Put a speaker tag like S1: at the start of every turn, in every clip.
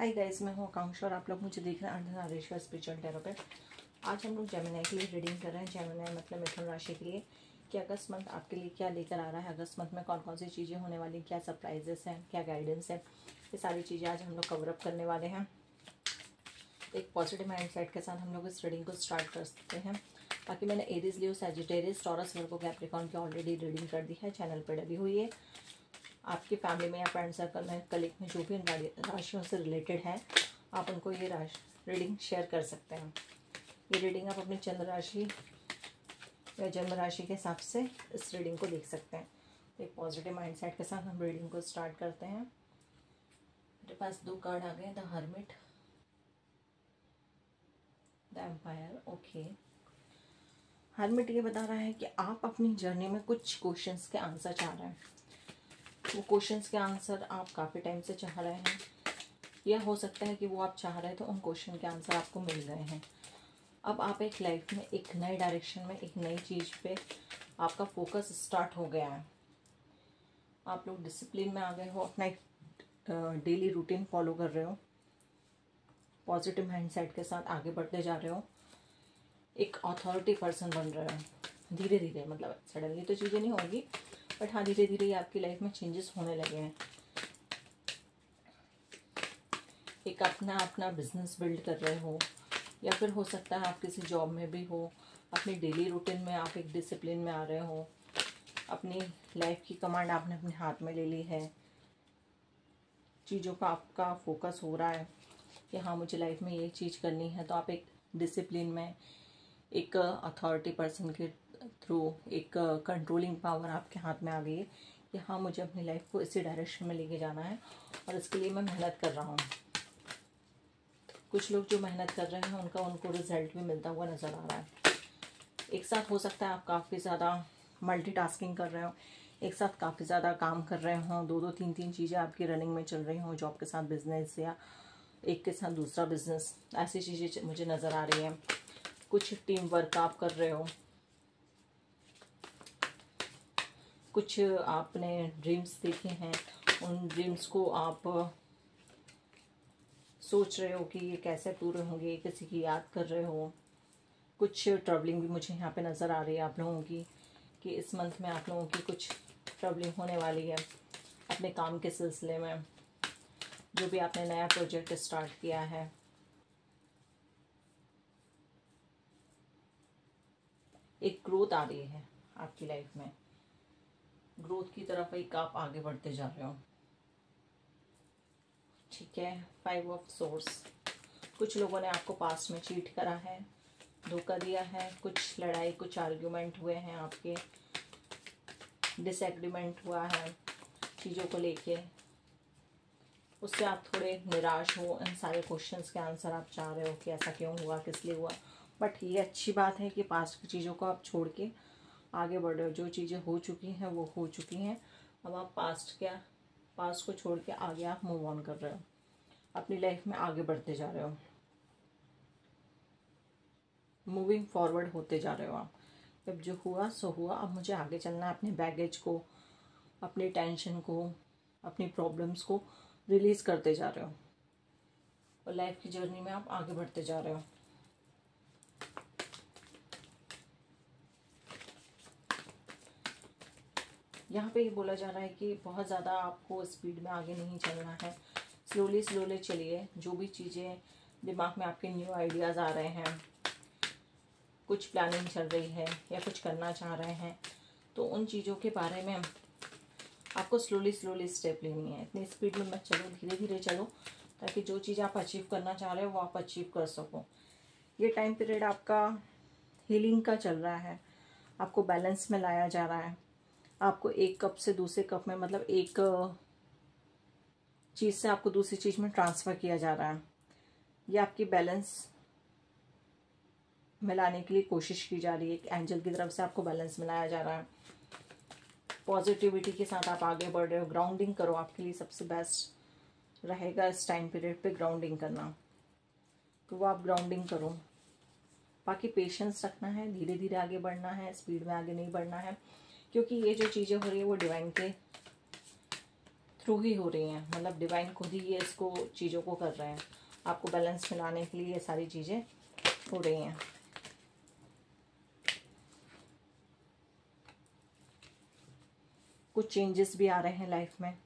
S1: Hi guys, मैं हूँ आकांक्षा और आप लोग मुझे देख रहे हैं अर्धनारीश्वर स्पिरिचुअल टैरो पे। आज हम लोग जेमिनी के लिए रीडिंग कर रहे हैं। जेमिनी मतलब मिथुन राशि के लिए कि अगस्त मंथ आपके लिए क्या लेकर आ रहा है, अगस्त मंथ में कौन कौन सी चीज़ें होने वाली, क्या सरप्राइजेस हैं, क्या गाइडेंस है, ये सारी चीज़ें आज हम लोग कवर अप करने वाले हैं। एक पॉजिटिव माइंड सेट के साथ हम लोग इस रीडिंग को स्टार्ट कर सकते हैं। बाकी मैंने एरीज, लियो, सैजिटेरियस, टॉरस, वर्गो, कैप्रिकॉर्न की ऑलरेडी रीडिंग कर दी है, चैनल पर डली हुई है। आपकी फैमिली में या फ्रेंड सर्कल में, कलीग में जो भी इन राशियों से रिलेटेड है, आप उनको ये रीडिंग शेयर कर सकते हैं। ये रीडिंग आप अपनी चंद्र राशि या जन्म राशि के हिसाब से इस रीडिंग को देख सकते हैं। एक पॉजिटिव माइंडसेट के साथ हम रीडिंग को स्टार्ट करते हैं। मेरे पास दो कार्ड आ गए, the hermit, the empire. Okay, hermit ये बता रहा है कि आप अपनी जर्नी में कुछ क्वेश्चंस के आंसर चाह रहे हैं। वो क्वेश्चंस के आंसर आप काफ़ी टाइम से चाह रहे हैं, या हो सकता है कि वो आप चाह रहे थे, उन क्वेश्चन के आंसर आपको मिल गए हैं। अब आप एक लाइफ में एक नए डायरेक्शन में, एक नई चीज़ पे आपका फोकस स्टार्ट हो गया है। आप लोग डिसिप्लिन में आ गए हो, अपना एक डेली रूटीन फॉलो कर रहे हो, पॉजिटिव माइंडसेट के साथ आगे बढ़ते जा रहे हो, एक अथॉरिटी पर्सन बन रहे हो धीरे धीरे। मतलब सडनली तो चीज़ें नहीं होंगी, बट हाँ, धीरे धीरे आपकी लाइफ में चेंजेस होने लगे हैं। एक अपना बिजनेस बिल्ड कर रहे हो, या फिर हो सकता है आप किसी जॉब में भी हो, अपनी डेली रूटीन में आप एक डिसिप्लिन में आ रहे हो, अपनी लाइफ की कमांड आपने अपने हाथ में ले ली है, चीज़ों का आपका फोकस हो रहा है कि हाँ, मुझे लाइफ में ये चीज़ करनी है। तो आप एक डिसिप्लिन में, एक अथॉरिटी पर्सन के थ्रू एक कंट्रोलिंग पावर आपके हाथ में आ गई है कि हाँ, मुझे अपनी लाइफ को इसी डायरेक्शन में लेके जाना है और इसके लिए मैं मेहनत कर रहा हूँ। कुछ लोग जो मेहनत कर रहे हैं उनको रिजल्ट भी मिलता हुआ नज़र आ रहा है। एक साथ हो सकता है आप काफ़ी ज़्यादा मल्टीटास्किंग कर रहे हो, एक साथ काफ़ी ज़्यादा काम कर रहे हो, दो तीन चीज़ें आपकी रनिंग में चल रही हो, जॉब के साथ बिजनेस या एक के साथ दूसरा बिजनेस, ऐसी चीज़ें मुझे नज़र आ रही हैं। कुछ टीम वर्क आप कर रहे हो, कुछ आपने ड्रीम्स देखे हैं, उन ड्रीम्स को आप सोच रहे हो कि ये कैसे पूरे होंगे, किसी की याद कर रहे हो। कुछ ट्रबलिंग भी मुझे यहाँ पे नज़र आ रही है आप लोगों की कि इस मंथ में आप लोगों की कुछ ट्रबलिंग होने वाली है अपने काम के सिलसिले में, जो भी आपने नया प्रोजेक्ट स्टार्ट किया है। एक ग्रोथ आ रही है आपकी लाइफ में, ग्रोथ की तरफ एक आप आगे बढ़ते जा रहे हो। ठीक है, 5 ऑफ सोर्स। कुछ लोगों ने आपको पास्ट में चीट करा है, धोखा दिया है, कुछ लड़ाई, कुछ आर्ग्यूमेंट हुए हैं, आपके डिसएग्रीमेंट हुआ है चीज़ों को लेके, उससे आप थोड़े निराश हो। इन सारे क्वेश्चंस के आंसर आप चाह रहे हो कि ऐसा क्यों हुआ, किस लिए हुआ। बट ये अच्छी बात है कि पास्ट की चीज़ों को आप छोड़ के आगे बढ़ रहे हो। जो चीज़ें हो चुकी हैं वो हो चुकी हैं। अब आप पास्ट को छोड़ के आगे आप मूव ऑन कर रहे हो, अपनी लाइफ में आगे बढ़ते जा रहे हो, मूविंग फॉरवर्ड होते जा रहे हो आप। अब जो हुआ सो हुआ, अब मुझे आगे चलना है। अपने बैगेज को, अपने टेंशन को, अपनी प्रॉब्लम्स को रिलीज़ करते जा रहे हो और लाइफ की जर्नी में आप आगे बढ़ते जा रहे हो। यहाँ पे ये बोला जा रहा है कि बहुत ज़्यादा आपको स्पीड में आगे नहीं चलना है, स्लोली चलिए। जो भी चीज़ें दिमाग में आपके न्यू आइडियाज़ आ रहे हैं, कुछ प्लानिंग चल रही है या कुछ करना चाह रहे हैं, तो उन चीज़ों के बारे में आपको स्लोली स्टेप लेनी है। इतनी स्पीड में मत चलो, धीरे धीरे चलो, ताकि जो चीज़ आप अचीव करना चाह रहे हो वो आप अचीव कर सको। ये टाइम पीरियड आपका हीलिंग का चल रहा है, आपको बैलेंस में लाया जा रहा है। आपको एक कप से दूसरे कप में, मतलब एक चीज़ से आपको दूसरी चीज़ में ट्रांसफ़र किया जा रहा है। ये आपकी बैलेंस मिलाने के लिए कोशिश की जा रही है। एक एंजल की तरफ से आपको बैलेंस मिलाया जा रहा है। पॉजिटिविटी के साथ आप आगे बढ़ रहे हो। ग्राउंडिंग करो, आपके लिए सबसे बेस्ट रहेगा इस टाइम पीरियड पे ग्राउंडिंग करना, तो वो आप ग्राउंडिंग करो। बाकी पेशेंस रखना है, धीरे धीरे आगे बढ़ना है, स्पीड में आगे नहीं बढ़ना है, क्योंकि ये जो चीज़ें हो रही है वो डिवाइन के थ्रू ही हो रही हैं, मतलब डिवाइन खुद ही ये इसको चीज़ों को कर रहे हैं, आपको बैलेंस में लाने के लिए ये सारी चीज़ें हो रही हैं। कुछ चेंजेस भी आ रहे हैं लाइफ में,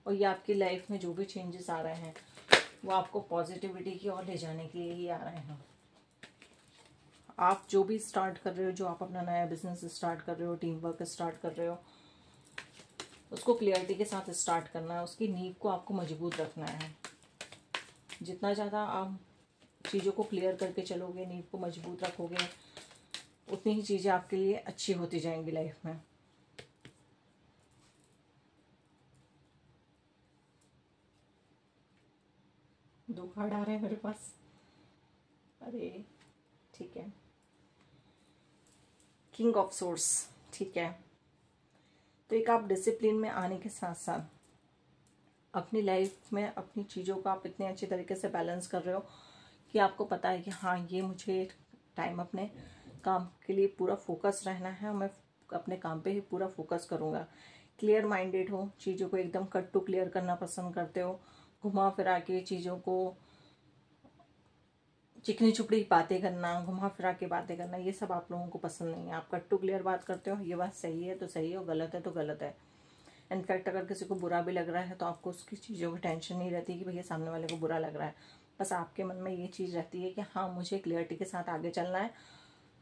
S1: और ये आपकी लाइफ में जो भी चेंजेस आ रहे हैं वो आपको पॉजिटिविटी की ओर ले जाने के लिए ही आ रहे हैं। आप जो भी स्टार्ट कर रहे हो, जो आप अपना नया बिजनेस स्टार्ट कर रहे हो, टीम वर्क स्टार्ट कर रहे हो, उसको क्लियरिटी के साथ स्टार्ट करना है, उसकी नींव को आपको मजबूत रखना है। जितना ज़्यादा आप चीज़ों को क्लियर करके चलोगे, नींव को मजबूत रखोगे, उतनी ही चीज़ें आपके लिए अच्छी होती जाएंगी लाइफ में। दो कार्ड आ रहे हैं मेरे पास। अरे ठीक है, किंग ऑफ सोर्स, ठीक है। तो एक आप डिसिप्लिन में आने के साथ साथ अपनी लाइफ में अपनी चीज़ों को आप इतने अच्छे तरीके से बैलेंस कर रहे हो कि आपको पता है कि हाँ, ये मुझे टाइम अपने काम के लिए पूरा फोकस रहना है, मैं अपने काम पे ही पूरा फोकस करूँगा। क्लियर माइंडेड हो, चीज़ों को एकदम कट टू क्लियर करना पसंद करते हो, घुमा फिरा के चीज़ों को, चिकनी चुपड़ी बातें करना, घुमा फिरा के बातें करना, ये सब आप लोगों को पसंद नहीं है। आप कट टू क्लियर बात करते हो, ये बात सही है तो सही है और गलत है तो गलत है। इनफैक्ट अगर किसी को बुरा भी लग रहा है तो आपको उसकी चीज़ों की टेंशन नहीं रहती कि भैया सामने वाले को बुरा लग रहा है। बस आपके मन में ये चीज़ रहती है कि हाँ, मुझे क्लियरिटी के साथ आगे चलना है,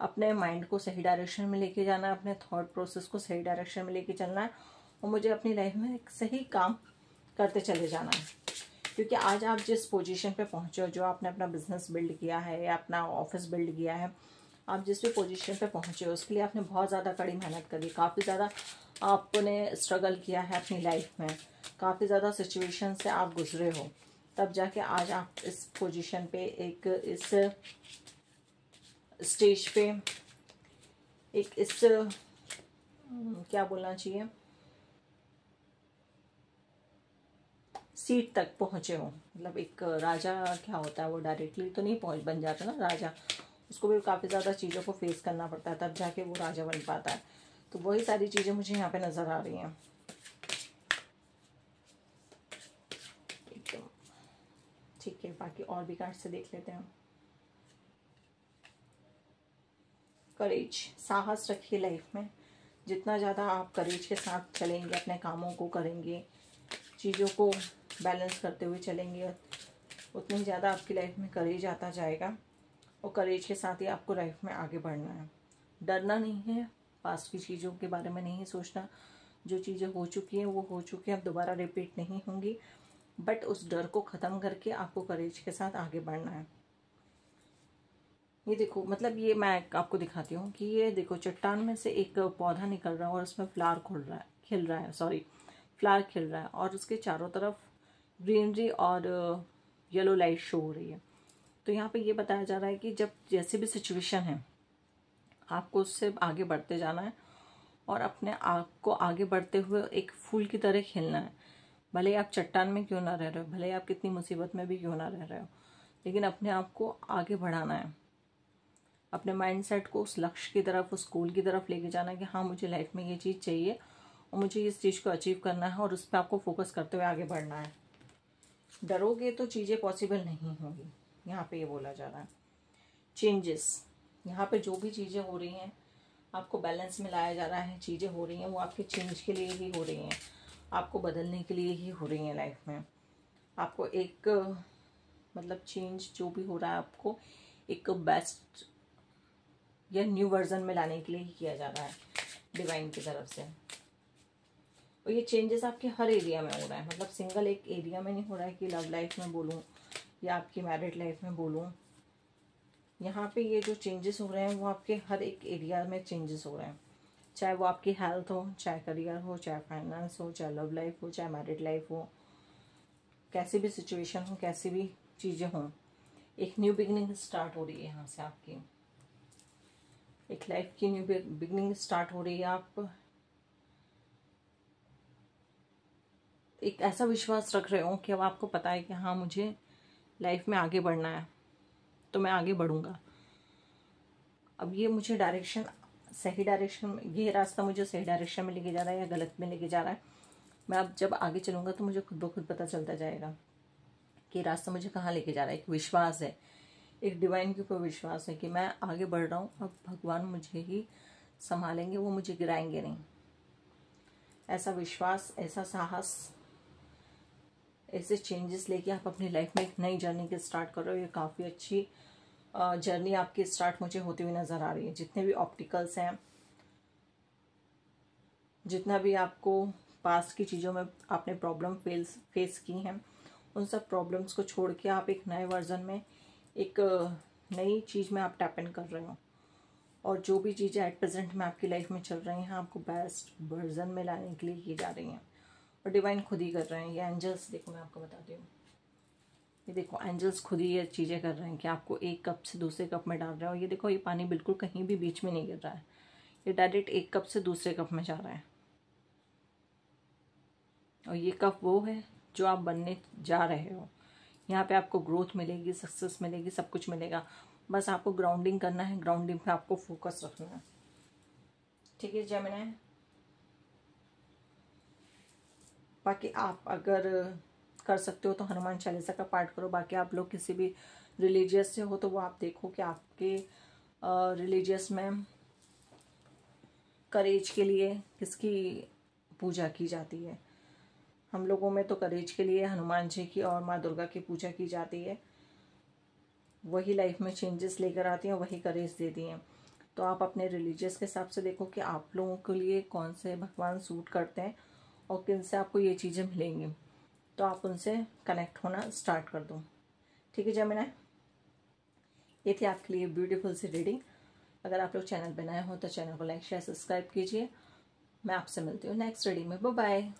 S1: अपने माइंड को सही डायरेक्शन में लेके जाना है, अपने थॉट प्रोसेस को सही डायरेक्शन में लेके चलना है, और मुझे अपनी लाइफ में एक सही काम करते चले जाना है। क्योंकि आज आप जिस पोजीशन पे पहुंचे हो, जो आपने अपना बिजनेस बिल्ड किया है या अपना ऑफिस बिल्ड किया है, आप जिस भी पोजीशन पे पहुंचे हो उसके लिए आपने बहुत ज़्यादा कड़ी मेहनत करी, काफ़ी ज़्यादा आपने स्ट्रगल किया है अपनी लाइफ में, काफ़ी ज़्यादा सिचुएशन से आप गुजरे हो, तब जाके आज आप इस पोजीशन पे, एक इस स्टेज पे, एक इस क्या बोलना चाहिए, सीट तक पहुँचे हो। मतलब एक राजा क्या होता है, वो डायरेक्टली तो नहीं पहुँच बन जाता ना राजा, उसको भी काफ़ी ज़्यादा चीज़ों को फेस करना पड़ता है, तब जाके वो राजा बन पाता है। तो वही सारी चीज़ें मुझे यहाँ पे नज़र आ रही हैं एकदम। ठीक है, बाकी और भी कार्ड से देख लेते हैं। करेज, साहस रखिए लाइफ में। जितना ज़्यादा आप करेज के साथ चलेंगे, अपने कामों को करेंगे, चीज़ों को बैलेंस करते हुए चलेंगे, उतनी ज़्यादा आपकी लाइफ में करेज आता जाएगा, और करेज के साथ ही आपको लाइफ में आगे बढ़ना है। डरना नहीं है, पास्ट की चीज़ों के बारे में नहीं सोचना, जो चीज़ें हो चुकी हैं वो हो चुकी हैं, अब दोबारा रिपीट नहीं होंगी, बट उस डर को ख़त्म करके आपको करेज के साथ आगे बढ़ना है। ये देखो, मतलब ये मैं आपको दिखाती हूँ कि ये देखो, चट्टान में से एक पौधा निकल रहा है और उसमें फ्लावर खिल रहा है, फ्लावर खिल रहा है, और उसके चारों तरफ ग्रीनरी और येलो लाइट शो हो रही है। तो यहाँ पे ये बताया जा रहा है कि जब जैसी भी सिचुएशन है, आपको उससे आगे बढ़ते जाना है, और अपने आप को आगे बढ़ते हुए एक फूल की तरह खिलना है। भले ही आप चट्टान में क्यों ना रह रहे हो, भले ही आप कितनी मुसीबत में भी क्यों ना रह रहे हो, लेकिन अपने आप को आगे बढ़ाना है, अपने माइंडसेट को उस लक्ष्य की तरफ, उस गोल की तरफ लेके जाना है कि हाँ, मुझे लाइफ में ये चीज़ चाहिए और मुझे इस चीज़ को अचीव करना है, और उस पर आपको फोकस करते हुए आगे बढ़ना है। डरोगे तो चीज़ें पॉसिबल नहीं होंगी, यहाँ पे ये बोला जा रहा है। चेंजेस, यहाँ पे जो भी चीज़ें हो रही हैं, आपको बैलेंस में लाया जा रहा है, चीज़ें हो रही हैं वो आपके चेंज के लिए ही हो रही हैं, आपको बदलने के लिए ही हो रही हैं लाइफ में। आपको एक मतलब चेंज जो भी हो रहा है, आपको एक बेस्ट या न्यू वर्जन में लाने के लिए ही किया जा रहा है डिवाइन की तरफ से। और ये चेंजेस आपके हर एरिया में हो रहा है, मतलब सिंगल एक एरिया में नहीं हो रहा है कि लव लाइफ में बोलूँ या आपकी मैरिड लाइफ में बोलूँ। यहाँ पे ये जो चेंजेस हो रहे हैं वो आपके हर एक एरिया में चेंजेस हो रहे हैं, चाहे वो आपकी हेल्थ हो, चाहे करियर हो, चाहे फाइनेंस हो, चाहे लव लाइफ हो, चाहे मैरिड लाइफ हो, कैसी भी सिचुएशन हो, कैसी भी चीज़ें हों, एक न्यू बिगनिंग स्टार्ट हो रही है यहाँ से आपकी, एक लाइफ की न्यू बिगनिंग स्टार्ट हो रही है। आप एक ऐसा विश्वास रख रहे हो कि अब आपको पता है कि हाँ, मुझे लाइफ में आगे बढ़ना है तो मैं आगे बढ़ूंगा। अब ये मुझे डायरेक्शन, सही डायरेक्शन, ये रास्ता मुझे सही डायरेक्शन में लेके जा रहा है या गलत में लेके जा रहा है, मैं अब जब आगे चलूँगा तो मुझे खुद ब खुद पता चलता जाएगा कि रास्ता मुझे कहाँ लेके जा रहा है। एक विश्वास है, एक डिवाइन के ऊपर विश्वास है कि मैं आगे बढ़ रहा हूँ, अब भगवान मुझे ही संभालेंगे, वो मुझे गिराएंगे नहीं। ऐसा विश्वास, ऐसा साहस, ऐसे चेंजेस लेके आप अपनी लाइफ में एक नई जर्नी की स्टार्ट कर रहे हो। ये काफ़ी अच्छी जर्नी आपकी स्टार्ट मुझे होती हुई नज़र आ रही है। जितने भी ऑब्स्टिकल्स हैं, जितना भी आपको पास्ट की चीज़ों में आपने प्रॉब्लम फेस की हैं, उन सब प्रॉब्लम्स को छोड़ के आप एक नए वर्जन में, एक नई चीज़ में आप टैप इन कर रहे हो। और जो भी चीज़ें एट प्रेजेंट में आपकी लाइफ में चल रही हैं, आपको बेस्ट वर्जन में लाने के लिए की जा रही हैं और डिवाइन खुद ही कर रहे हैं। ये एंजल्स, देखो मैं आपको बताती हूँ, ये देखो एंजल्स खुद ही ये चीज़ें कर रहे हैं कि आपको एक कप से दूसरे कप में डाल रहे हो। ये देखो, ये पानी बिल्कुल कहीं भी बीच में नहीं गिर रहा है, ये डायरेक्ट एक कप से दूसरे कप में जा रहा है। और ये कप वो है जो आप बनने जा रहे हो। यहाँ पे आपको ग्रोथ मिलेगी, सक्सेस मिलेगी, सब कुछ मिलेगा। बस आपको ग्राउंडिंग करना है, ग्राउंडिंग पे आपको फोकस रखना है। ठीक है जेमिनी। बाकी आप अगर कर सकते हो तो हनुमान चालीसा का पाठ करो। बाकी आप लोग किसी भी रिलीजियस से हो तो वो आप देखो कि आपके रिलीजियस में करेज के लिए किसकी पूजा की जाती है। हम लोगों में तो करेज के लिए हनुमान जी की और माँ दुर्गा की पूजा की जाती है। वही लाइफ में चेंजेस लेकर आती हैं, वही करेज देती हैं। तो आप अपने रिलीजियस के हिसाब से देखो कि आप लोगों के लिए कौन से भगवान सूट करते हैं और किन से आपको ये चीज़ें मिलेंगी, तो आप उनसे कनेक्ट होना स्टार्ट कर दो। ठीक है जेमिनी, ये थी आपके लिए ब्यूटीफुल सी रीडिंग। अगर आप लोग चैनल बनाए हो तो चैनल को लाइक शेयर सब्सक्राइब कीजिए। मैं आपसे मिलती हूँ नेक्स्ट रीडिंग में। Bye bye.